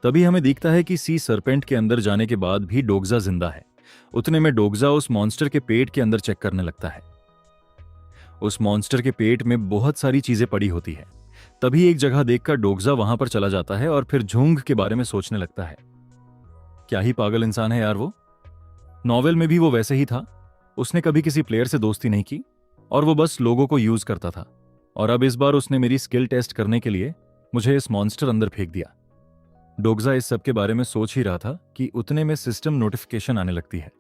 तभी हमें दिखता है कि सी सरपेंट के अंदर जाने के बाद भी डोग्जा जिंदा है। उतने में डोग्जा उस मॉन्स्टर के पेट के अंदर चेक करने लगता है। उस मॉन्स्टर के पेट में बहुत सारी चीजें पड़ी होती है। तभी एक जगह देखकर डोग्जा वहां पर चला जाता है और फिर झुंग के बारे में सोचने लगता है। क्या ही पागल इंसान है यार वो। नॉवेल में भी वो वैसे ही था। उसने कभी किसी प्लेयर से दोस्ती नहीं की और वो बस लोगों को यूज करता था। और अब इस बार उसने मेरी स्किल टेस्ट करने के लिए मुझे इस मॉन्स्टर अंदर फेंक दिया। डोग्जा इस सब के बारे में सोच ही रहा था कि उतने में सिस्टम नोटिफिकेशन आने लगती है।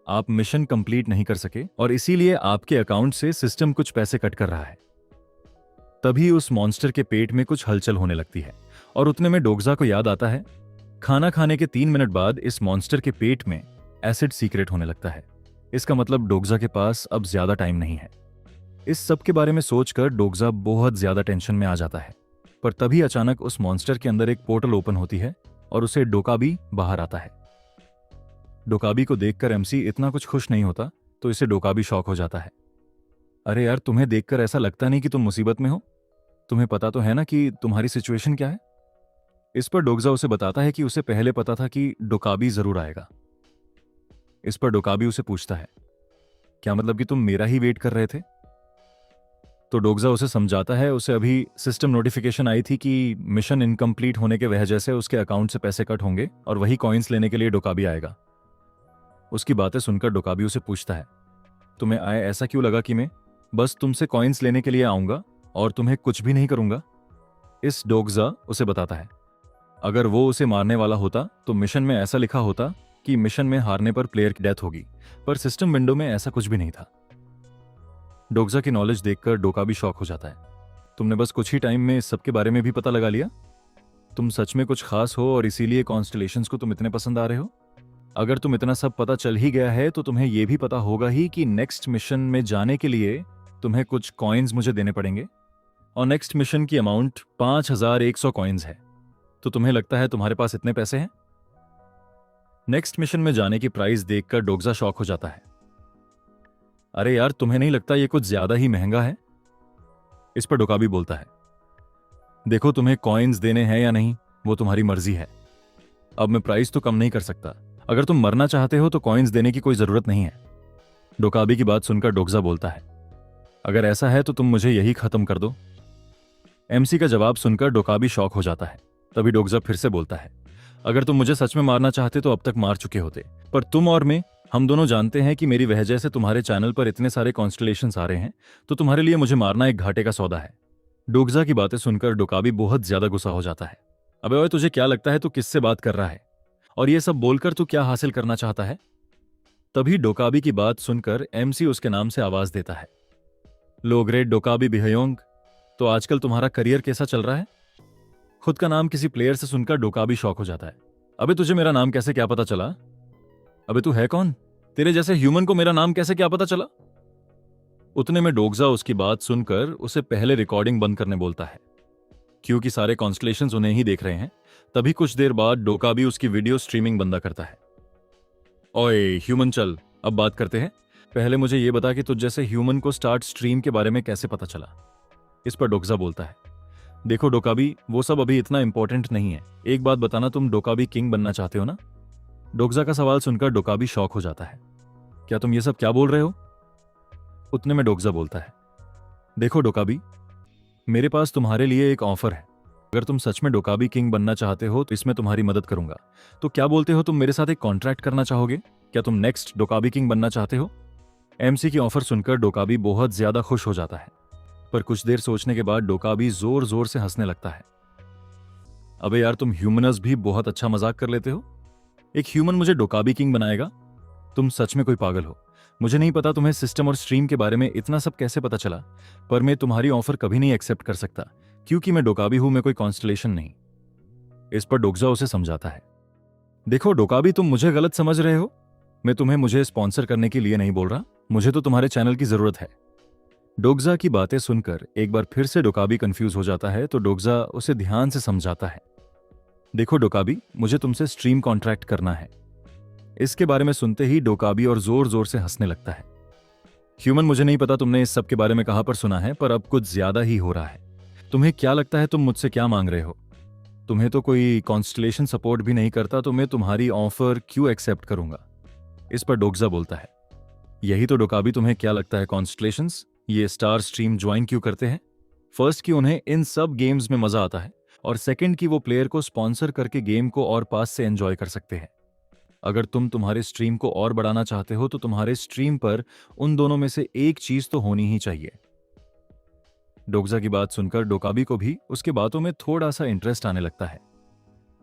आप मिशन कंप्लीट नहीं कर सके और इसीलिए आपके अकाउंट से सिस्टम कुछ पैसे कट कर रहा है। तभी उस मॉन्स्टर के पेट में कुछ हलचल होने लगती है और उतने में डोग्जा को याद आता है खाना खाने के 3 मिनट बाद इस मॉन्स्टर के पेट में एसिड सीक्रेट होने लगता है। इसका मतलब डोग्जा के पास अब ज्यादा टाइम नहीं है। इस सब के बारे में सोचकर डोग्जा बहुत ज्यादा टेंशन में आ जाता है। पर तभी अचानक उस मॉन्स्टर के अंदर एक पोर्टल ओपन होती है और उसे डोकाबी बाहर आता है। डोकाबी को देखकर एमसी इतना कुछ खुश नहीं होता तो इसे डोकाबी शॉक हो जाता है। अरे यार, तुम्हें देखकर ऐसा लगता नहीं कि तुम मुसीबत में हो। तुम्हें पता तो है ना कि तुम्हारी सिचुएशन क्या है। इस पर डोग्जा उसे बताता है कि उसे पहले पता था कि डोकाबी जरूर आएगा। इस पर डोकाबी उसे पूछता है, क्या मतलब कि तुम मेरा ही वेट कर रहे थे। तो डोग्जा उसे समझाता है उसे अभी सिस्टम नोटिफिकेशन आई थी कि मिशन इनकम्प्लीट होने के वजह से उसके अकाउंट से पैसे कट होंगे और वही कॉइन्स लेने के लिए डोकाबी आएगा। उसकी बातें सुनकर डोकाबी उसे पूछता है, तुम्हें आए ऐसा क्यों लगा कि मैं बस तुमसे कॉइन्स लेने के लिए आऊंगा और तुम्हें कुछ भी नहीं करूंगा। इस डोग्जा उसे बताता है अगर वो उसे मारने वाला होता तो मिशन में ऐसा लिखा होता कि मिशन में हारने पर प्लेयर की डेथ होगी, पर सिस्टम विंडो में ऐसा कुछ भी नहीं था। डोग्जा की नॉलेज देखकर डोकाबी शॉक हो जाता है। तुमने बस कुछ ही टाइम में इस सब के बारे में भी पता लगा लिया। तुम सच में कुछ खास हो और इसीलिए कॉन्स्टलेशंस को तुम इतने पसंद आ रहे हो। अगर तुम इतना सब पता चल ही गया है तो तुम्हें यह भी पता होगा ही कि नेक्स्ट मिशन में जाने के लिए तुम्हें कुछ कॉइन्स मुझे देने पड़ेंगे और नेक्स्ट मिशन की अमाउंट 5100 कॉइन्स है। तो तुम्हें लगता है तुम्हारे पास इतने पैसे हैं। नेक्स्ट मिशन में जाने की प्राइस देखकर डोग्जा शॉक हो जाता है। अरे यार, तुम्हें नहीं लगता ये कुछ ज्यादा ही महंगा है। इस पर डोकाबी बोलता है, देखो तुम्हें कॉइन्स देने हैं या नहीं वो तुम्हारी मर्जी है। अब मैं प्राइस तो कम नहीं कर सकता। अगर तुम मरना चाहते हो तो कॉइन्स देने की कोई जरूरत नहीं है। डोकाबी की बात सुनकर डोग्जा बोलता है, अगर ऐसा है तो तुम मुझे यही खत्म कर दो। एमसी का जवाब सुनकर डोकाबी शॉक हो जाता है। तभी डोग्जा फिर से बोलता है, अगर तुम मुझे सच में मारना चाहते तो अब तक मार चुके होते, पर तुम और मैं हम दोनों जानते हैं कि मेरी वजह से तुम्हारे चैनल पर इतने सारे कॉन्स्टलेशंस आ रहे हैं, तो तुम्हारे लिए मुझे मारना एक घाटे का सौदा है। डोग्जा की बातें सुनकर डोकाबी बहुत ज्यादा गुस्सा हो जाता है। अबे ओए, तुझे क्या लगता है तू किससे बात कर रहा है और ये सब बोलकर तू क्या हासिल करना चाहता है। तभी डोकाबी की बात सुनकर एमसी उसके नाम से आवाज देता है, लो ग्रेट डोकाबी बिहयोंग, तो आजकल तुम्हारा करियर कैसा चल रहा है। खुद का नाम किसी प्लेयर से सुनकर डोकाबी शॉक हो जाता है। अबे तुझे मेरा नाम कैसे क्या पता चला। अबे तू है कौन। तेरे जैसे ह्यूमन को मेरा नाम कैसे क्या पता चला। उतने में डोग्जा उसकी बात सुनकर उसे पहले रिकॉर्डिंग बंद करने बोलता है क्योंकि सारे कॉन्स्टलेशंस उन्हें ही देख रहे हैं। तभी कुछ देर बाद डोकाबी उसकी वीडियो स्ट्रीमिंग बंद करता है। ओए ह्यूमन, चल अब बात करते हैं। पहले मुझे यह बता कि तुझ जैसे ह्यूमन को स्टार्ट स्ट्रीम के बारे में कैसे पता चला। इस पर डोग्जा बोलता है, देखो डोकाबी, वो सब अभी इतना इंपॉर्टेंट नहीं है। एक बात बताना, तुम डोकाबी किंग बनना चाहते हो ना। डोग्जा का सवाल सुनकर डोकाबी शॉक हो जाता है। क्या तुम ये सब क्या बोल रहे हो। उतने में डोग्जा बोलता है, देखो डोकाबी, मेरे पास तुम्हारे लिए एक ऑफर है। अगर तुम सच में डोकाबी किंग बनना चाहते हो तो इसमें तुम्हारी मदद करूंगा। तो क्या बोलते हो, तुम मेरे साथ एक कॉन्ट्रैक्ट करना चाहोगे। क्या तुम नेक्स्ट डोकाबी किंग बनना चाहते हो। एमसी की ऑफर सुनकर डोकाबी बहुत ज्यादा खुश हो जाता है, पर कुछ देर सोचने के बाद डोकाबी जोर जोर से हंसने लगता है। अबे यार, तुम ह्यूमनस भी बहुत अच्छा मजाक कर लेते हो। एक ह्यूमन मुझे डोकाबी किंग बनाएगा। तुम सच में कोई पागल हो। मुझे नहीं पता तुम्हें सिस्टम और स्ट्रीम के बारे में इतना सब कैसे पता चला, पर मैं तुम्हारी ऑफर कभी नहीं एक्सेप्ट कर सकता क्योंकि मैं डोकाबी हूं, मैं कोई कॉन्स्टलेशन नहीं। इस पर डोग्जा उसे समझाता है, देखो डोकाबी, तुम मुझे गलत समझ रहे हो। मैं तुम्हें मुझे स्पॉन्सर करने के लिए नहीं बोल रहा। मुझे तो तुम्हारे चैनल की जरूरत है। डोग्जा की बातें सुनकर एक बार फिर से डोकाबी कंफ्यूज हो जाता है तो डोग्जा उसे ध्यान से समझाता है, देखो डोकाबी, मुझे तुमसे स्ट्रीम कॉन्ट्रैक्ट करना है। इसके बारे में सुनते ही डोकाबी और जोर जोर से हंसने लगता है। ह्यूमन, मुझे नहीं पता तुमने इस सब के बारे में कहां पर सुना है, पर अब कुछ ज्यादा ही हो रहा है। तुम्हें क्या लगता है तुम मुझसे क्या मांग रहे हो। तुम्हें तो कोई कॉन्स्टलेशन सपोर्ट भी नहीं करता, तो मैं तुम्हारी ऑफर क्यों एक्सेप्ट करूंगा? इस पर डोग्जा बोलता है, यही तो डोकाबी, तुम्हें क्या लगता है कॉन्स्टलेशंस ये स्टार स्ट्रीम ज्वाइन क्यों करते हैं? फर्स्ट कि उन्हें इन सब गेम्स में मजा आता है, और सेकंड कि वो प्लेयर को स्पॉन्सर करके गेम को और पास से एंजॉय कर सकते हैं। अगर तुम तुम्हारे स्ट्रीम को और बढ़ाना चाहते हो तो तुम्हारे स्ट्रीम पर उन दोनों में से एक चीज तो होनी ही चाहिए। डोग्जा की बात सुनकर डोकाबी को भी उसके बातों में थोड़ा सा इंटरेस्ट आने लगता है।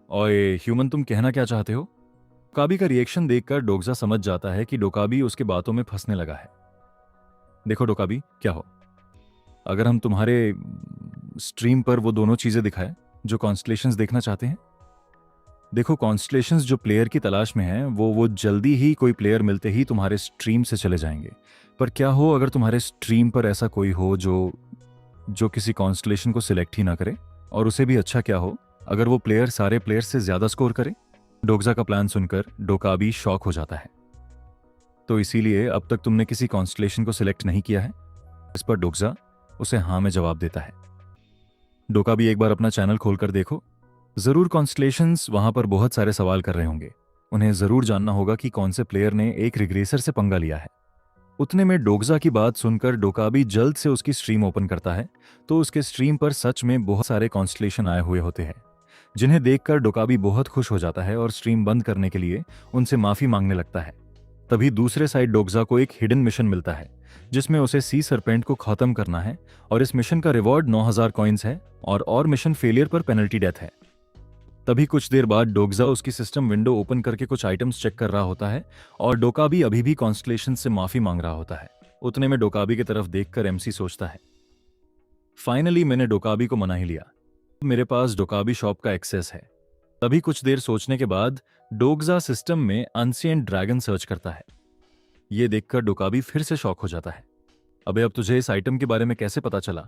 ओए ह्यूमन, तुम कहना क्या चाहते हो? डोकाबी का रिएक्शन देखकर डोग्जा समझ जाता है कि डोकाबी उसके बातों में फंसने लगा है। देखो डोकाबी, क्या हो, अगर हम तुम्हारे स्ट्रीम पर वो दोनों चीजें दिखाएं जो कॉन्स्टलेशंस देखना चाहते हैं। देखो, कॉन्स्टलेशंस जो प्लेयर की तलाश में हैं वो जल्दी ही कोई प्लेयर मिलते ही तुम्हारे स्ट्रीम से चले जाएंगे। पर क्या हो अगर तुम्हारे स्ट्रीम पर ऐसा कोई हो जो जो किसी कॉन्स्टलेशन को सिलेक्ट ही ना करे, और उसे भी अच्छा क्या हो अगर वो प्लेयर सारे प्लेयर से ज्यादा स्कोर करे? डोग्जा का प्लान सुनकर डोकाबी शॉक हो जाता है। तो इसीलिए अब तक तुमने किसी कॉन्स्टलेशन को सिलेक्ट नहीं किया है? इस पर डोग्जा उसे हाँ में जवाब देता है। डोकाबी, एक बार अपना चैनल खोलकर देखो, जरूर कॉन्स्टलेशंस वहां पर बहुत सारे सवाल कर रहे होंगे। उन्हें जरूर जानना होगा कि कौन से प्लेयर ने एक रिग्रेसर से पंगा लिया है। उतने में डोग्जा की बात सुनकर डोकाबी जल्द से उसकी स्ट्रीम ओपन करता है, तो उसके स्ट्रीम पर सच में बहुत सारे कॉन्स्टलेशन आए हुए होते हैं, जिन्हें देखकर डोकाबी बहुत खुश हो जाता है और स्ट्रीम बंद करने के लिए उनसे माफी मांगने लगता है। तभी दूसरे साइड डोग्जा को एक हिडन मिशन मिलता है, जिसमें उसे सी सरपेंट को खत्म करना है, और इस मिशन का रिवॉर्ड 9000 कॉइन्स है, और मिशन फेलियर पर पेनल्टी डेथ है। तभी कुछ देर बाद डोग्जा उसकी सिस्टम विंडो ओपन करके कुछ आइटम्स चेक कर रहा होता है, और डोकाबी अभी भी कॉन्स्टलेशन से माफी मांग रहा होता है। उतने में डोकाबी की तरफ देखकर एमसी सोचता है, फाइनली मैंने डोकाबी को मना ही लिया, मेरे पास डोकाबी शॉप का एक्सेस है। तभी कुछ देर सोचने के बाद डोग्जा सिस्टम में अनसिएंट ड्रैगन सर्च करता है। यह देखकर डोकाबी फिर से शॉक हो जाता है, अबे अब तुझे इस आइटम के बारे में कैसे पता चला?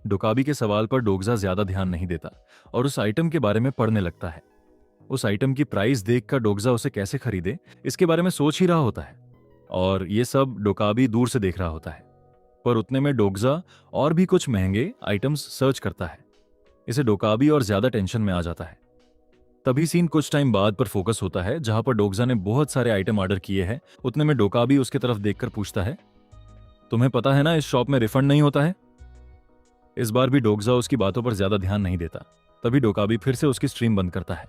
डोकाबी के सवाल पर डोग्जा ज्यादा ध्यान नहीं देता और उस आइटम के बारे में पढ़ने लगता है। उस आइटम की प्राइस देखकर डोग्जा उसे कैसे खरीदे इसके बारे में सोच ही रहा होता है, और ये सब डोकाबी दूर से देख रहा होता है। पर उतने में डोग्जा और भी कुछ महंगे आइटम्स सर्च करता है। इसे डोकाबी और ज्यादा टेंशन में आ जाता है। तभी सीन कुछ टाइम बाद पर फोकस होता है, जहां पर डोग्जा ने बहुत सारे आइटम ऑर्डर किए हैं। उतने में डोकाबी उसकी तरफ देखकर पूछता है, तुम्हें पता है ना इस शॉप में रिफंड नहीं होता है? इस बार भी डोग्जा उसकी बातों पर ज्यादा ध्यान नहीं देता। तभी डोकाबी फिर से उसकी स्ट्रीम बंद करता है।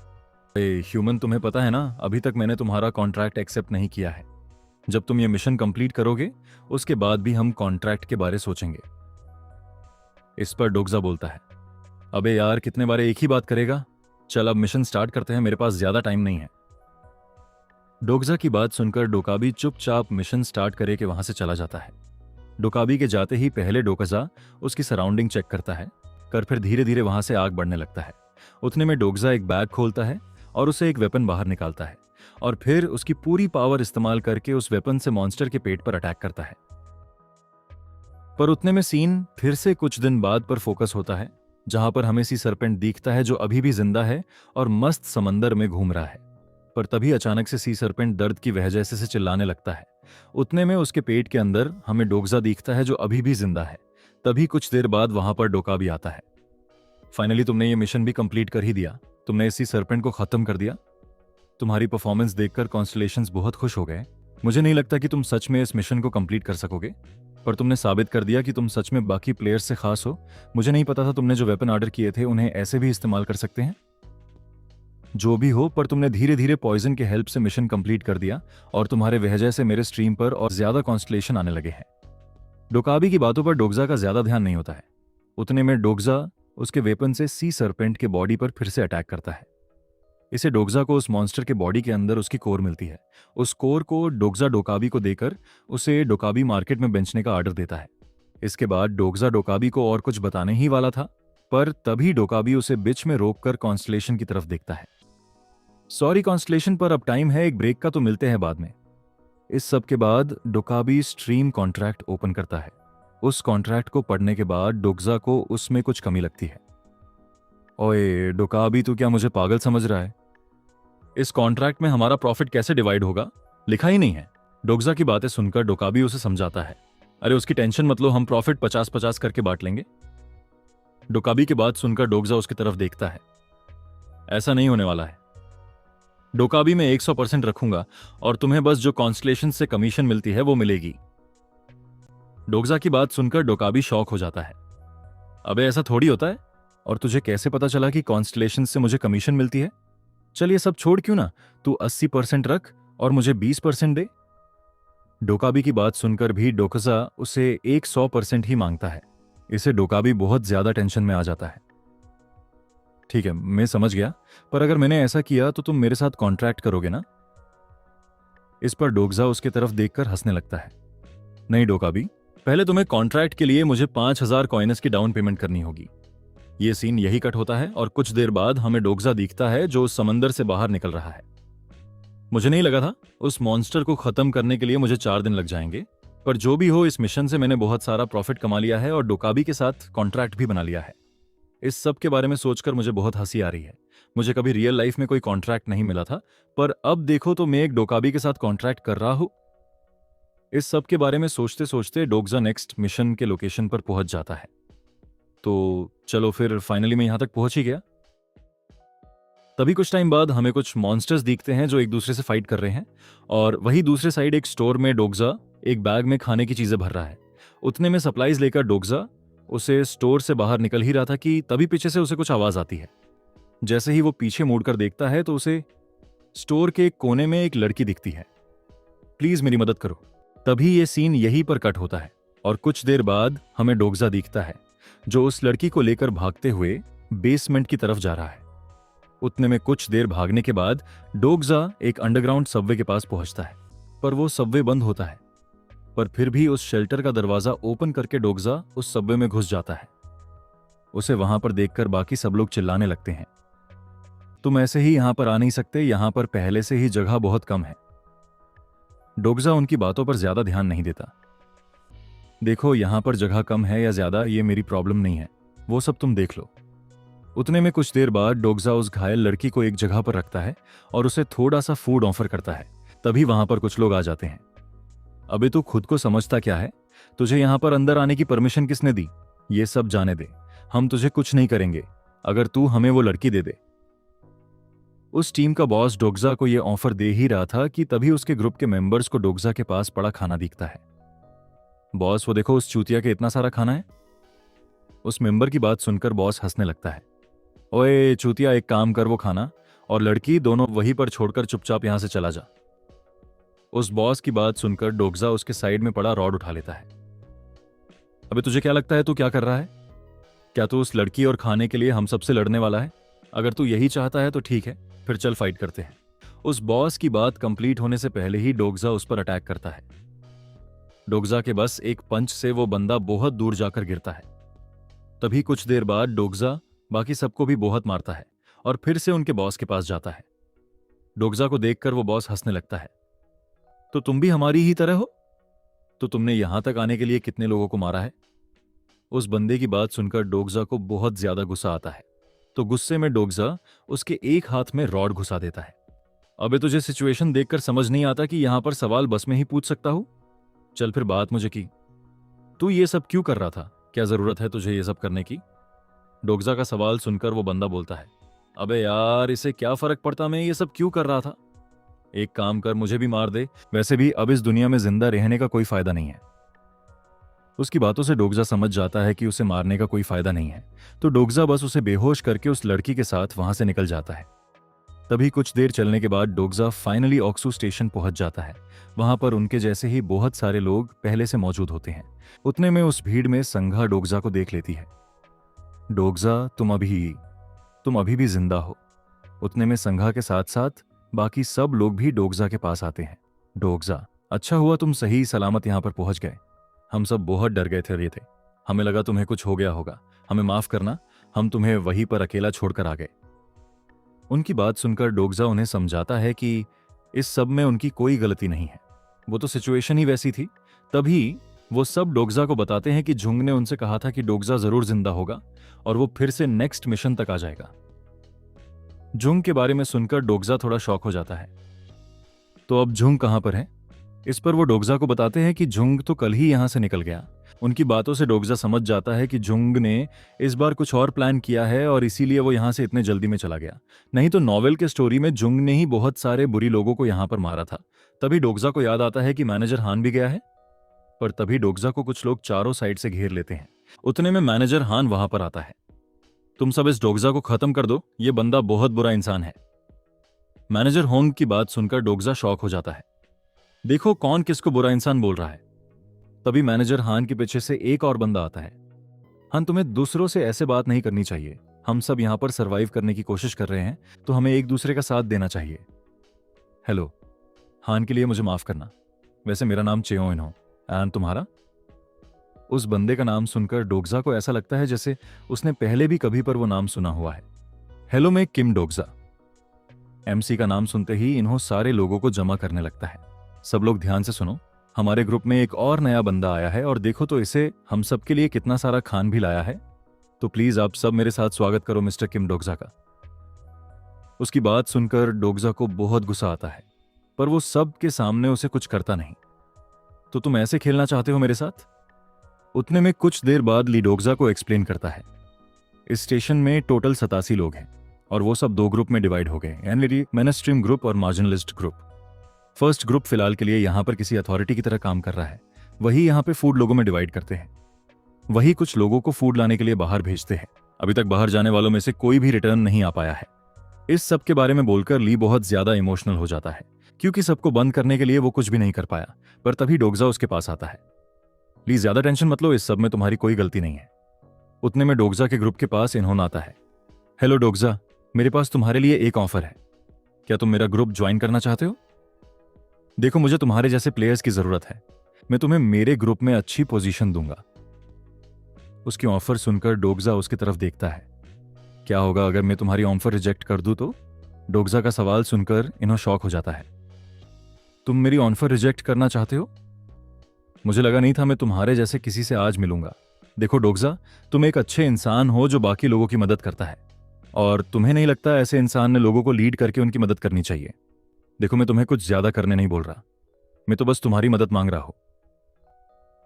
ह्यूमन, तुम्हें पता है ना, अभी तक मैंने तुम्हारा कॉन्ट्रैक्ट एक्सेप्ट नहीं किया है। जब तुम ये मिशन कंप्लीट करोगे उसके बाद भी हम कॉन्ट्रैक्ट के बारे सोचेंगे। इस पर डोग्जा बोलता है, अबे यार, कितने बार एक ही बात करेगा? चल अब मिशन स्टार्ट करते हैं, मेरे पास ज्यादा टाइम नहीं है। डोग्जा की बात सुनकर डोकाबी चुपचाप मिशन स्टार्ट करे के वहां से चला जाता है। डोकाबी के जाते ही पहले डोग्जा उसकी सराउंडिंग चेक करता है, फिर धीरे धीरे वहां से आग बढ़ने लगता है। उतने में डोग्जा एक बैग खोलता है और उसे एक वेपन बाहर निकालता है, और फिर उसकी पूरी पावर इस्तेमाल करके उस वेपन से मॉन्स्टर के पेट पर अटैक करता है। पर उतने में सीन फिर से कुछ दिन बाद पर फोकस होता है, जहां पर हमें सी सरपेंट दिखता है जो अभी भी जिंदा है और मस्त समंदर में घूम रहा है। पर तभी अचानक से सी सरपेंट दर्द की वजह से चिल्लाने लगता है। उतने में उसके पेट के अंदर हमें डोग्जा दिखता है जो अभी भी जिंदा है। तभी कुछ देर बाद वहां पर डोकाबी आता है। फाइनली तुमने ये मिशन भी कंप्लीट कर ही दिया, तुमने इसी सरपेंट को खत्म कर दिया। तुम्हारी परफॉर्मेंस देखकर कॉन्स्टलेशंस बहुत खुश हो गए। मुझे नहीं लगता कि तुम सच में इस मिशन को कंप्लीट कर सकोगे, पर तुमने साबित कर दिया कि तुम सच में बाकी प्लेयर्स से खास हो। मुझे नहीं पता था तुमने जो वेपन ऑर्डर किए थे उन्हें ऐसे भी इस्तेमाल कर सकते हैं। जो भी हो, पर तुमने धीरे धीरे पॉइजन के हेल्प से मिशन कंप्लीट कर दिया, और तुम्हारे वजह से मेरे स्ट्रीम पर और ज्यादा कॉन्स्टलेशन आने लगे हैं। डोकाबी की बातों पर डोग्जा का ज्यादा ध्यान नहीं होता है। उतने में डोग्जा उसके वेपन से सी सरपेंट के बॉडी पर फिर से अटैक करता है। इसे डोग्जा को उस मॉन्स्टर के बॉडी के अंदर उसकी कोर मिलती है। उस कोर को डोग्जा डोकाबी को देकर उसे डोकाबी मार्केट में बेचने का ऑर्डर देता है। इसके बाद डोग्जा डोकाबी को और कुछ बताने ही वाला था, पर तभी डोकाबी उसे बीच में रोककर कॉन्स्टलेशन की तरफ देखता है। सॉरी कॉन्स्टलेशन, पर अब टाइम है एक ब्रेक का, तो मिलते हैं बाद में। इस सब के बाद डोकाबी स्ट्रीम कॉन्ट्रैक्ट ओपन करता है। उस कॉन्ट्रैक्ट को पढ़ने के बाद डोग्जा को उसमें कुछ कमी लगती है। ओए डोकाबी, तू क्या मुझे पागल समझ रहा है? इस कॉन्ट्रैक्ट में हमारा प्रॉफिट कैसे डिवाइड होगा? लिखा ही नहीं है। डोग्जा की बातें सुनकर डोकाबी उसे समझाता है, अरे उसकी टेंशन मत लो, हम प्रॉफिट 50-50 करके बांट लेंगे। डोकाबी की बात सुनकर डोगजा उसकी तरफ देखता है। ऐसा नहीं होने वाला है। डोकाबी में 100% रखूंगा और तुम्हें बस जो कॉन्स्टलेशन से कमीशन मिलती है वो मिलेगी। डोगजा की बात सुनकर डोकाबी शॉक हो जाता है। अबे ऐसा थोड़ी होता है। और तुझे कैसे पता चला कि कॉन्स्टलेशन से मुझे कमीशन मिलती है? चल ये सब छोड़, क्यों ना तू 80% रख और मुझे 20% दे। डोकाबी की बात सुनकर भी डोकजा उसे 100% ही मांगता है। इसे डोकाबी बहुत ज्यादा टेंशन में आ जाता है। ठीक है, मैं समझ गया, पर अगर मैंने ऐसा किया तो तुम मेरे साथ कॉन्ट्रैक्ट करोगे ना? इस पर डोगजा उसके तरफ देखकर हंसने लगता है। नहीं डोकाबी, पहले तुम्हें कॉन्ट्रैक्ट के लिए मुझे 5000 कॉइन्स की डाउन पेमेंट करनी होगी। ये सीन यही कट होता है और कुछ देर बाद हमें डोगजा दिखता है जो समंदर से बाहर निकल रहा है। मुझे नहीं लगा था उस मॉन्स्टर को खत्म करने के लिए मुझे 4 दिन लग जाएंगे, पर जो भी हो इस मिशन से मैंने बहुत सारा प्रॉफिट कमा लिया है और डोकाबी के साथ कॉन्ट्रैक्ट भी बना लिया है। इस सब के बारे में सोचकर मुझे बहुत हंसी आ रही है। मुझे कभी रियल लाइफ में कोई कॉन्ट्रैक्ट नहीं मिला था, पर अब देखो तो मैं एक डोकाबी के साथ कॉन्ट्रैक्ट कर रहा हूं। इस सब के बारे में सोचते सोचते डोगजा नेक्स्ट मिशन के लोकेशन पर पहुंच जाता है। तो चलो फिर फाइनली मैं यहां तक पहुंच ही गया। तभी कुछ टाइम बाद हमें कुछ मॉन्स्टर्स दिखते हैं जो एक दूसरे से फाइट कर रहे हैं, और वही दूसरे साइड एक स्टोर में डोगजा एक बैग में खाने की चीजें भर रहा है। उतने में सप्लाईज लेकर डोगजा उसे स्टोर से बाहर निकल ही रहा था कि तभी पीछे से उसे कुछ आवाज आती है। जैसे ही वो पीछे मुड़कर देखता है तो उसे स्टोर के एक कोने में एक लड़की दिखती है। प्लीज मेरी मदद करो। तभी ये सीन यहीं पर कट होता है और कुछ देर बाद हमें डोगजा दिखता है जो उस लड़की को लेकर भागते हुए बेसमेंट की तरफ जा रहा है। उतने में कुछ देर भागने के बाद डोगजा एक अंडरग्राउंड सबवे के पास पहुंचता है, पर वो सबवे बंद होता है। पर फिर भी उस शेल्टर का दरवाजा ओपन करके डोगजा उस सबवे में घुस जाता है। उसे वहां पर देखकर बाकी सब लोग चिल्लाने लगते हैं, तुम ऐसे ही यहां पर आ नहीं सकते, यहां पर पहले से ही जगह बहुत कम है। डोगजा उनकी बातों पर ज्यादा ध्यान नहीं देता। देखो यहां पर जगह कम है या ज्यादा ये मेरी प्रॉब्लम नहीं है, वो सब तुम देख लो। उतने में कुछ देर बाद डोगजा उस घायल लड़की को एक जगह पर रखता है और उसे थोड़ा सा फूड ऑफर करता है। तभी वहां पर कुछ लोग आ जाते हैं। अबे तू खुद को समझता क्या है? तुझे यहां पर अंदर आने की परमिशन किसने दी? ये सब जाने दे, हम तुझे कुछ नहीं करेंगे अगर तू हमें वो लड़की दे दे। उस टीम का बॉस डोगजा को यह ऑफर दे ही रहा था कि तभी उसके ग्रुप के मेंबर्स को डोगजा के पास पड़ा खाना दिखता है। बॉस वो देखो, उस चूतिया के इतना सारा खाना है। उस मेंबर की बात सुनकर बॉस हंसने लगता है। ओए चूतिया, एक काम कर, वो खाना और लड़की दोनों वहीं पर छोड़कर चुपचाप यहां से चला जा। उस बॉस की बात सुनकर डोगजा उसके साइड में पड़ा रॉड उठा लेता है। अबे तुझे क्या लगता है तू क्या कर रहा है? क्या तू उस लड़की और खाने के लिए हम सबसे लड़ने वाला है? अगर तू यही चाहता है तो ठीक है, फिर चल फाइट करते हैं। उस बॉस की बात कंप्लीट होने से पहले ही डोगजा उस पर अटैक करता है। डोगजा के बस एक पंच से वो बंदा बहुत दूर जाकर गिरता है। तभी कुछ देर बाद डोगजा बाकी सबको भी बहुत मारता है और फिर से उनके बॉस के पास जाता है। डोगजा को देखकर वो बॉस हंसने लगता है। तो तुम भी हमारी ही तरह हो? तो तुमने यहां तक आने के लिए कितने लोगों को मारा है? उस बंदे की बात सुनकर डोगजा को बहुत ज्यादा गुस्सा आता है। तो गुस्से में डोगजा उसके एक हाथ में रॉड घुसा देता है। अबे तुझे सिचुएशन देखकर समझ नहीं आता कि यहां पर सवाल बस में ही पूछ सकता हूं? चल फिर बात मुझे की, तू ये सब क्यों कर रहा था? क्या जरूरत है तुझे ये सब करने की? डोगजा का सवाल सुनकर वो बंदा बोलता है, अबे यार इसे क्या फर्क पड़ता मैं ये सब क्यों कर रहा था? एक काम कर, मुझे भी मार दे, वैसे भी अब इस दुनिया में जिंदा रहने का कोई फायदा नहीं है। उसकी बातों से डोगजा समझ जाता है कि उसे मारने का कोई फायदा नहीं है, तो डोगजा बस उसे बेहोश करके उस लड़की के साथ वहां से निकल जाता है। तभी कुछ देर चलने के बाद डोगजा फाइनली ऑक्सू स्टेशन पहुंच जाता है। वहां पर उनके जैसे ही बहुत सारे लोग पहले से मौजूद होते हैं। उतने में उस भीड़ में संघा डोगजा को देख लेती है। डोगजा, तुम अभी भी जिंदा हो। उतने में संघा के साथ साथ बाकी सब लोग भी डोगजा के पास आते हैं। डोगजा, अच्छा हुआ तुम सही सलामत यहां पर पहुंच गए। हम सब बहुत डर गए थे, हमें लगा तुम्हें कुछ हो गया होगा, हमें माफ करना, हम तुम्हें वहीं पर अकेला छोड़कर आ गए। उनकी बात सुनकर डोगजा उन्हें समझाता है कि इस सब में उनकी कोई गलती नहीं है, वो तो सिचुएशन ही वैसी थी। तभी वो सब डोगजा को बताते हैं कि झुंग ने उनसे कहा था कि डोगजा जरूर जिंदा होगा और वो फिर से नेक्स्ट मिशन तक आ जाएगा। झुंग के बारे में सुनकर डोगजा थोड़ा शॉक हो जाता है। तो अब झुंग कहां पर है? इस पर वो डोगजा को बताते हैं कि जुंग तो कल ही यहाँ से निकल गया। उनकी बातों से डोगजा समझ जाता है कि जुंग ने इस बार कुछ और प्लान किया है और इसीलिए वो यहाँ से इतने जल्दी में चला गया। नहीं तो नॉवेल के स्टोरी में जुंग ने ही बहुत सारे बुरी लोगों को यहाँ पर मारा था। तभी डोगजा को याद आता है कि मैनेजर हान भी गया है। पर तभी डोगजा को कुछ लोग चारों साइड से घेर लेते हैं। उतने में मैनेजर हान वहां पर आता है। तुम सब इस डोगजा को खत्म कर दो, ये बंदा बहुत बुरा इंसान है। मैनेजर होंग की बात सुनकर डोगजा शॉक हो जाता है। देखो कौन किसको बुरा इंसान बोल रहा है। तभी मैनेजर हान के पीछे से एक और बंदा आता है। हान, तुम्हें दूसरों से ऐसे बात नहीं करनी चाहिए। हम सब यहां पर सरवाइव करने की कोशिश कर रहे हैं, तो हमें एक दूसरे का साथ देना चाहिए। हेलो, हान के लिए मुझे माफ करना। वैसे मेरा नाम चेओ इन हो। एंड तुम्हारा? उस बंदे का नाम सुनकर डोगजा को ऐसा लगता है जैसे उसने पहले भी कभी पर वो नाम सुना हुआ है। हेलो, मैं किम डोगजा। एमसी का नाम सुनते ही इन्हों सारे लोगों को जमा करने लगता है। सब लोग ध्यान से सुनो, हमारे ग्रुप में एक और नया बंदा आया है और देखो तो इसे हम सब के लिए कितना सारा खान भी लाया है। तो प्लीज आप सब मेरे साथ स्वागत करो मिस्टर किम डोगजा का। उसकी बात सुनकर डोगजा को बहुत गुस्सा आता है, पर वो सब के सामने उसे कुछ करता नहीं। तो तुम ऐसे खेलना चाहते हो मेरे साथ? उतने में कुछ देर बाद ली डोगजा को एक्सप्लेन करता है। इस स्टेशन में टोटल 87 लोग हैं और वो सब 2 ग्रुप में डिवाइड हो गए, यानी मेनस्ट्रीम ग्रुप और मार्जिनलिस्ट ग्रुप। फर्स्ट ग्रुप फिलहाल के लिए यहाँ पर किसी अथॉरिटी की तरह काम कर रहा है। वही यहाँ पे फूड लोगों में डिवाइड करते हैं। वही कुछ लोगों को फूड लाने के लिए बाहर भेजते हैं। अभी तक बाहर जाने वालों में से कोई भी रिटर्न नहीं आ पाया है। इस सब के बारे में बोलकर ली बहुत ज्यादा इमोशनल हो जाता है, क्योंकि सबको बंद करने के लिए वो कुछ भी नहीं कर पाया। पर तभी डोगजा उसके पास आता है। ली, ज्यादा टेंशन मत लो, इस सब में तुम्हारी कोई गलती नहीं है। उतने में डोगजा के ग्रुप के पास इन्होंने आता है। हेलो डोगजा, मेरे पास तुम्हारे लिए एक ऑफर है। क्या तुम मेरा ग्रुप ज्वाइन करना चाहते हो? देखो, मुझे तुम्हारे जैसे प्लेयर्स की जरूरत है। मैं तुम्हें मेरे ग्रुप में अच्छी पोजीशन दूंगा। उसकी ऑफर सुनकर डोगजा उसकी तरफ देखता है। क्या होगा अगर मैं तुम्हारी ऑफर रिजेक्ट कर दूं तो? डोगजा का सवाल सुनकर इन्हों शॉक हो जाता है। तुम मेरी ऑफर रिजेक्ट करना चाहते हो? मुझे लगा नहीं था मैं तुम्हारे जैसे किसी से आज मिलूंगा। देखो डोगजा, तुम एक अच्छे इंसान हो जो बाकी लोगों की मदद करता है, और तुम्हें नहीं लगता ऐसे इंसान ने लोगों को लीड करके उनकी मदद करनी चाहिए? देखो, मैं तुम्हें कुछ ज्यादा करने नहीं बोल रहा, मैं तो बस तुम्हारी मदद मांग रहा हूं।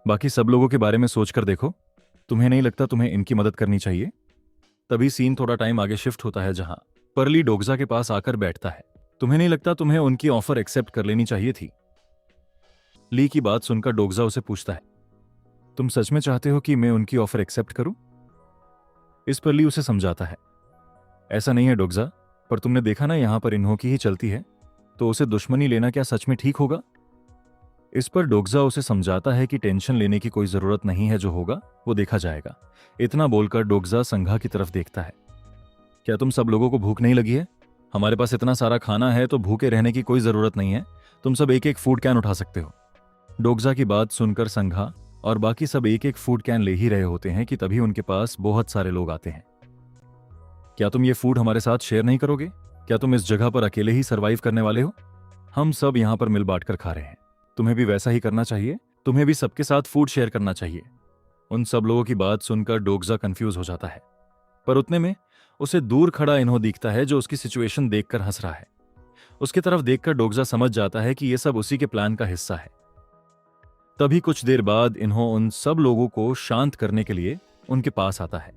बाकी सब लोगों के बारे में सोचकर देखो, तुम्हें नहीं लगता तुम्हें इनकी मदद करनी चाहिए? तभी सीन थोड़ा टाइम आगे शिफ्ट होता है, जहां परली डोगजा के पास आकर बैठता है। तुम्हें नहीं लगता तुम्हें उनकी ऑफर एक्सेप्ट कर लेनी चाहिए थी? ली की बात सुनकर डोगजा उसे पूछता है, तुम सच में चाहते हो कि मैं उनकी ऑफर एक्सेप्ट करूं? इस पर ली उसे समझाता है, ऐसा नहीं है डोगजा, पर तुमने देखा ना यहां पर इन्हों की ही चलती है, तो उसे दुश्मनी लेना क्या सच में ठीक होगा? इस पर डोगजा उसे समझाता है कि टेंशन लेने की कोई जरूरत नहीं है, जो होगा वो देखा जाएगा। इतना बोलकर डोगजा संघा की तरफ देखता है। क्या तुम सब लोगों को भूख नहीं लगी है? हमारे पास इतना सारा खाना है तो भूखे रहने की कोई जरूरत नहीं है। तुम सब एक एक फूड कैन उठा सकते हो। डोगजा की बात सुनकर संघा और बाकी सब एक एक फूड कैन ले ही रहे होते हैं कि तभी उनके पास बहुत सारे लोग आते हैं। क्या तुम ये फूड हमारे साथ शेयर नहीं करोगे? क्या तुम इस जगह पर अकेले ही सरवाइव करने वाले हो? हम सब यहाँ पर मिल बांट कर खा रहे हैं, तुम्हें भी वैसा ही करना चाहिए। तुम्हें भी सबके साथ फूड शेयर करना चाहिए। उन सब लोगों की बात सुनकर डोगजा कंफ्यूज हो जाता है, पर उतने में उसे दूर खड़ा इन्हों दिखता है जो उसकी सिचुएशन देखकर हंस रहा है। उसकी तरफ देखकर डोगजा समझ जाता है कि यह सब उसी के प्लान का हिस्सा है। तभी कुछ देर बाद इन्हों उन सब लोगों को शांत करने के लिए उनके पास आता है।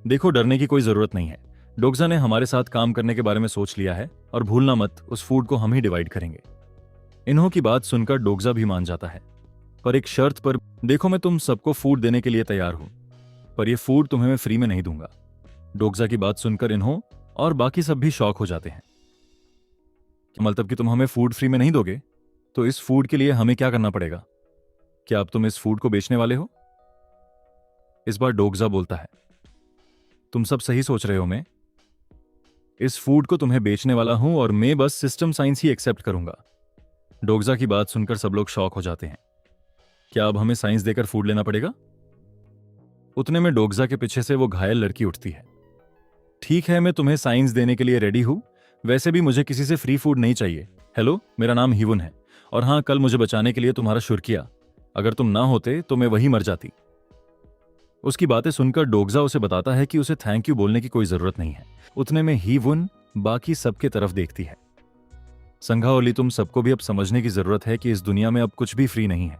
देखो, डरने की कोई जरूरत नहीं है। डोगजा ने हमारे साथ काम करने के बारे में सोच लिया है, और भूलना मत, उस फूड को हम ही डिवाइड करेंगे। इन्हों की बात सुनकर डोगजा भी मान जाता है, पर एक शर्त पर। देखो, मैं तुम सबको फूड देने के लिए तैयार हूं, पर यह फूड तुम्हें मैं फ्री में नहीं दूंगा। डोगजा की बात सुनकर इन्हों और बाकी सब भी शॉक हो जाते हैं। मतलब कि तुम हमें फूड फ्री में नहीं दोगे? तो इस फूड के लिए हमें क्या करना पड़ेगा? क्या अब तुम इस फूड को बेचने वाले हो? इस बार डोगजा बोलता है, तुम सब सही सोच रहे हो। मैं इस फूड को तुम्हें बेचने वाला हूं और मैं बस सिस्टम साइंस ही एक्सेप्ट करूंगा। डोगजा की बात सुनकर सब लोग शॉक हो जाते हैं। क्या अब हमें साइंस देकर फूड लेना पड़ेगा? उतने में डोगजा के पीछे से वो घायल लड़की उठती है। ठीक है, मैं तुम्हें साइंस देने के लिए रेडी हूं। वैसे भी मुझे किसी से फ्री फूड नहीं चाहिए। हेलो, मेरा नाम हिवुन है, और हां, कल मुझे बचाने के लिए तुम्हारा शुक्रिया। अगर तुम ना होते तो मैं वही मर जाती। उसकी बातें सुनकर डोगजा उसे बताता है कि उसे थैंक यू बोलने की कोई जरूरत नहीं है। उतने में हिवुन बाकी सबके तरफ देखती है। संघा और ली, तुम सबको भी अब समझने की जरूरत है कि इस दुनिया में अब कुछ भी फ्री नहीं है।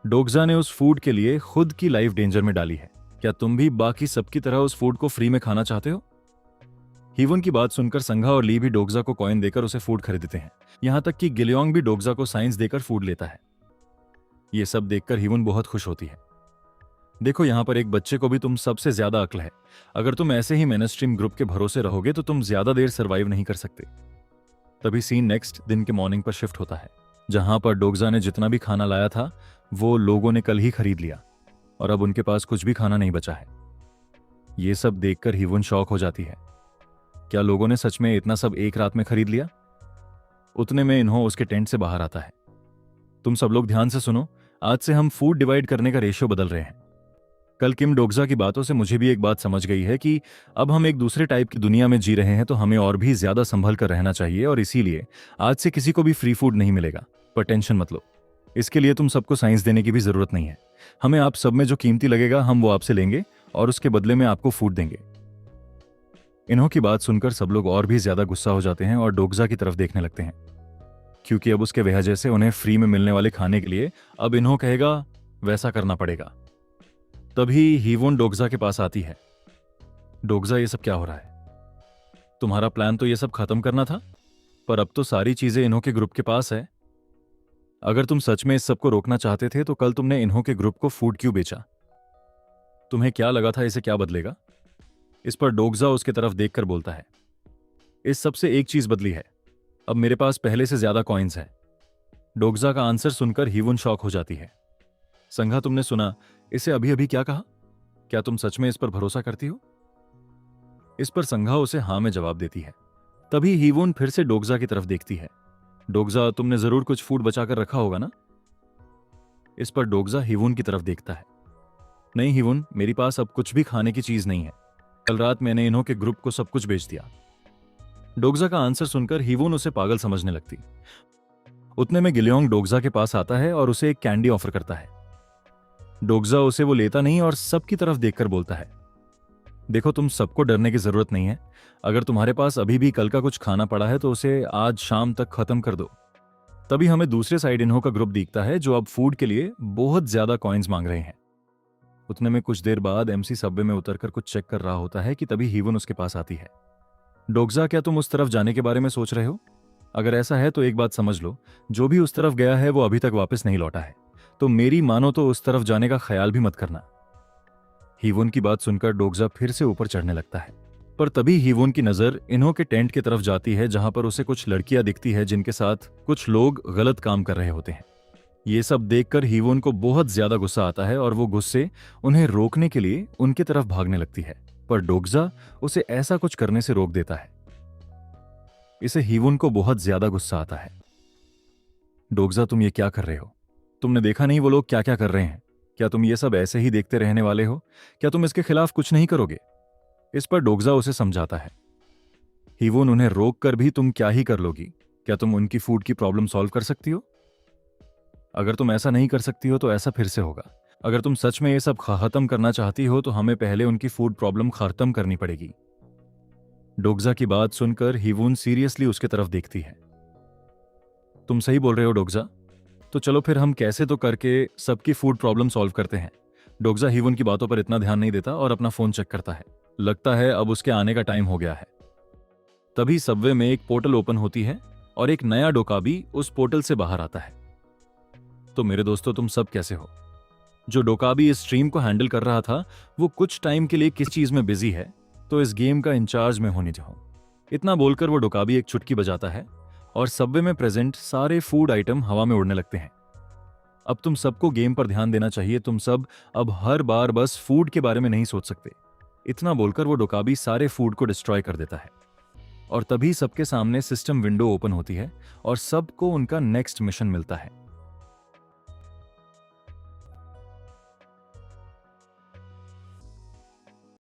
डोगजा ने उस फूड के लिए खुद की लाइफ डेंजर में डाली है। क्या तुम भी बाकी सबकी तरह उस फूड को फ्री में खाना चाहते हो? हीवन की बात सुनकर संघा और ली भी डोगजा को कॉइन देकर उसे फूड खरीदते हैं। यहां तक कि गिलियोंग भी डोगजा को साइंस देकर फूड लेता है। ये सब देखकर हीवन बहुत खुश होती है। देखो, यहां पर एक बच्चे को भी तुम सबसे ज्यादा अक्ल है। अगर तुम ऐसे ही मेनस्ट्रीम ग्रुप के भरोसे रहोगे तो तुम ज्यादा देर सर्वाइव नहीं कर सकते। तभी सीन नेक्स्ट दिन के मॉर्निंग पर शिफ्ट होता है, जहां पर डोगजा ने जितना भी खाना लाया था वो लोगों ने कल ही खरीद लिया और अब उनके पास कुछ भी खाना नहीं बचा है। ये सब देखकर हीवन शॉक हो जाती है। क्या लोगों ने सच में इतना सब एक रात में खरीद लिया? उतने में इन्हों उसके टेंट से बाहर आता है। तुम सब लोग ध्यान से सुनो, आज से हम फूड डिवाइड करने का रेशियो बदल रहे हैं। कल किम डोगजा की बातों से मुझे भी एक बात समझ गई है कि अब हम एक दूसरे टाइप की दुनिया में जी रहे हैं, तो हमें और भी ज्यादा संभल कर रहना चाहिए और इसीलिए आज से किसी को भी फ्री फूड नहीं मिलेगा। पर टेंशन मत लो, इसके लिए तुम सबको साइंस देने की भी जरूरत नहीं है। हमें आप सब में जो कीमती लगेगा हम वो आपसे लेंगे और उसके बदले में आपको फूड देंगे। इन्हों की बात सुनकर सब लोग और भी ज्यादा गुस्सा हो जाते हैं और डोगजा की तरफ देखने लगते हैं, क्योंकि अब उसके वजह से उन्हें फ्री में मिलने वाले खाने के लिए अब इन्हों कहेगा वैसा करना पड़ेगा। तभी हीवोन डोगजा के पास आती है। डोगजा, ये सब क्या हो रहा है? तुम्हारा प्लान तो ये सब खत्म करना था, पर अब तो सारी चीजें इन्हों के ग्रुप के पास है। अगर तुम सच में इस सब को रोकना चाहते थे तो कल तुमने इन्हों के ग्रुप को फूड क्यों बेचा? तुम्हें क्या लगा था इसे क्या बदलेगा? इस पर डोगजा उसके तरफ देखकर बोलता है, इस सब से एक चीज बदली है, अब मेरे पास पहले से ज्यादा कॉइन्स है। डोगजा का आंसर सुनकर हीवुन शॉक हो जाती है। संघा, तुमने सुना इसे अभी अभी क्या कहा? क्या तुम सच में इस पर भरोसा करती हो? इस पर संघा उसे हां में जवाब देती है। तभी हीवुन फिर से डोगजा की तरफ देखती है। डोगजा, तुमने जरूर कुछ फूड बचाकर रखा होगा ना? इस पर डोगजा हीवुन की तरफ देखता है। नहीं हीवुन, मेरी पास अब कुछ भी खाने की चीज नहीं है। कल रात मैंने इन्हों के ग्रुप को सब कुछ बेच दिया। डोगजा का आंसर सुनकर हीवुन उसे पागल समझने लगती। उतने में गिलियोंग डोगजा के पास आता है और उसे एक कैंडी ऑफर करता है। डोगजा उसे वो लेता नहीं और सबकी तरफ देखकर बोलता है, देखो, तुम सबको डरने की जरूरत नहीं है। अगर तुम्हारे पास अभी भी कल का कुछ खाना पड़ा है तो उसे आज शाम तक खत्म कर दो। तभी हमें दूसरे साइड इन्हों का ग्रुप दिखता है जो अब फूड के लिए बहुत ज्यादा कॉइन्स मांग रहे हैं। उतने में कुछ देर बाद एमसी सबवे में उतरकर कुछ चेक कर रहा होता है कि तभी हीवन उसके पास आती है। डोगजा, क्या तुम उस तरफ जाने के बारे में सोच रहे हो? अगर ऐसा है तो एक बात समझ लो, जो भी उस तरफ गया है वो अभी तक वापस नहीं लौटा है, तो मेरी मानो तो उस तरफ जाने का ख्याल भी मत करना। हीवुन की बात सुनकर डोगजा फिर से ऊपर चढ़ने लगता है, पर तभी हीवुन की नजर इन्हों के टेंट की तरफ जाती है जहां पर उसे कुछ लड़कियां दिखती है जिनके साथ कुछ लोग गलत काम कर रहे होते हैं। ये सब देखकर हीवुन को बहुत ज्यादा गुस्सा आता है और वो गुस्से उन्हें रोकने के लिए उनकी तरफ भागने लगती है, पर डोगजा उसे ऐसा कुछ करने से रोक देता है। इसे हीवुन को बहुत ज्यादा गुस्सा आता है। डोगजा, तुम ये क्या कर रहे हो? तुमने देखा नहीं वो लोग क्या क्या कर रहे हैं? क्या तुम ये सब ऐसे ही देखते रहने वाले हो? क्या तुम इसके खिलाफ कुछ नहीं करोगे? इस पर डोगजा उसे समझाता है। हीवुन, उन्हें रोक कर भी तुम क्या ही कर लोगी? क्या तुम उनकी फूड की प्रॉब्लम सॉल्व कर सकती हो? अगर तुम ऐसा नहीं कर सकती हो तो ऐसा फिर से होगा। अगर तुम सच में ये सब खत्म करना चाहती हो तो हमें पहले उनकी फूड प्रॉब्लम खत्म करनी पड़ेगी। डोगजा की बात सुनकर हीवुन सीरियसली उसके तरफ देखती है। तुम सही बोल रहे हो डोगजा, तो चलो फिर हम कैसे तो करके सबकी फूड प्रॉब्लम सॉल्व करते हैं। डोगजा हीवुन की बातों पर इतना ध्यान नहीं देता और अपना फोन चेक करता है। लगता है अब उसके आने का टाइम हो गया है। तभी सबवे में एक पोर्टल ओपन होती है और एक नया डोकाबी उस पोर्टल से बाहर आता है। तो मेरे दोस्तों, तुम सब कैसे हो? जो डोकाबी इस स्ट्रीम को हैंडल कर रहा था वो कुछ टाइम के लिए किस चीज में बिजी है, तो इस गेम का इंचार्ज में होने जाऊं। इतना बोलकर वो डोकाबी एक चुटकी बजाता है और सबवे में प्रेजेंट सारे फूड आइटम हवा में उड़ने लगते हैं। अब तुम सबको गेम पर ध्यान देना चाहिए। तुम सब अब हर बार बस फूड के बारे में नहीं सोच सकते। इतना बोलकर वो डोकाबी सारे फूड को डिस्ट्रॉय कर देता है और तभी सबके सामने सिस्टम विंडो ओपन होती है और सबको उनका नेक्स्ट मिशन मिलता है।